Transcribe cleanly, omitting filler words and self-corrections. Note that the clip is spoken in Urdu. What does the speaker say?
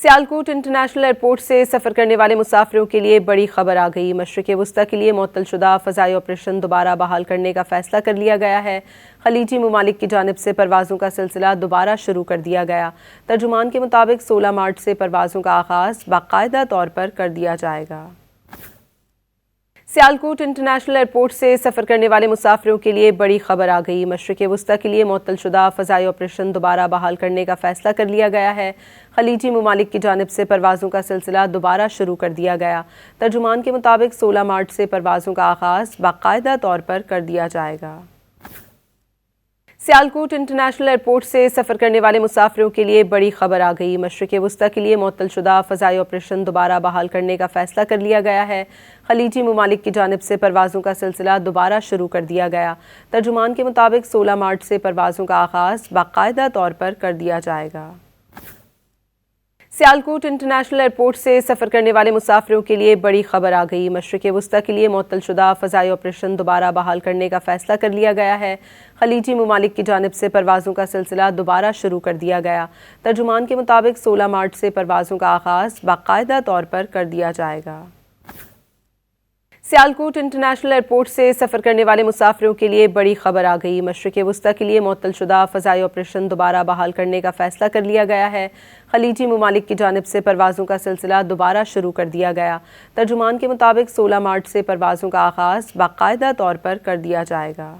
سیالکوٹ انٹرنیشنل ایئرپورٹ سے سفر کرنے والے مسافروں کے لیے بڑی خبر آ گئی۔ مشرق وسطی کے لیے معطل شدہ فضائی آپریشن دوبارہ بحال کرنے کا فیصلہ کر لیا گیا ہے۔ خلیجی ممالک کی جانب سے پروازوں کا سلسلہ دوبارہ شروع کر دیا گیا۔ ترجمان کے مطابق 16 مارچ سے پروازوں کا آغاز باقاعدہ طور پر کر دیا جائے گا۔ سیالکوٹ انٹرنیشنل ایئرپورٹ سے سفر کرنے والے مسافروں کے لیے بڑی خبر آ گئی۔ مشرق وسطی کے لیے معطل شدہ فضائی آپریشن دوبارہ بحال کرنے کا فیصلہ کر لیا گیا ہے۔ خلیجی ممالک کی جانب سے پروازوں کا سلسلہ دوبارہ شروع کر دیا گیا۔ ترجمان کے مطابق 16 مارچ سے پروازوں کا آغاز باقاعدہ طور پر کر دیا جائے گا۔ سیالکوٹ انٹرنیشنل ایئرپورٹ سے سفر کرنے والے مسافروں کے لیے بڑی خبر آ گئی۔ مشرق وسطی کے لیے معطل شدہ فضائی آپریشن دوبارہ بحال کرنے کا فیصلہ کر لیا گیا ہے۔ خلیجی ممالک کی جانب سے پروازوں کا سلسلہ دوبارہ شروع کر دیا گیا۔ ترجمان کے مطابق 16 مارچ سے پروازوں کا آغاز باقاعدہ طور پر کر دیا جائے گا۔ سیالکوٹ انٹرنیشنل ایئرپورٹ سے سفر کرنے والے مسافروں کے لیے بڑی خبر آ گئی۔ مشرق وسطی کے لیے معطل شدہ فضائی آپریشن دوبارہ بحال کرنے کا فیصلہ کر لیا گیا ہے۔ خلیجی ممالک کی جانب سے پروازوں کا سلسلہ دوبارہ شروع کر دیا گیا۔ ترجمان کے مطابق 16 مارچ سے پروازوں کا آغاز باقاعدہ طور پر کر دیا جائے گا۔ سیالکوٹ انٹرنیشنل ایئرپورٹ سے سفر کرنے والے مسافروں کے لیے بڑی خبر آ گئی۔ مشرق وسطی کے لیے معطل شدہ فضائی آپریشن دوبارہ بحال کرنے کا فیصلہ کر لیا گیا ہے۔ خلیجی ممالک کی جانب سے پروازوں کا سلسلہ دوبارہ شروع کر دیا گیا۔ ترجمان کے مطابق 16 مارچ سے پروازوں کا آغاز باقاعدہ طور پر کر دیا جائے گا۔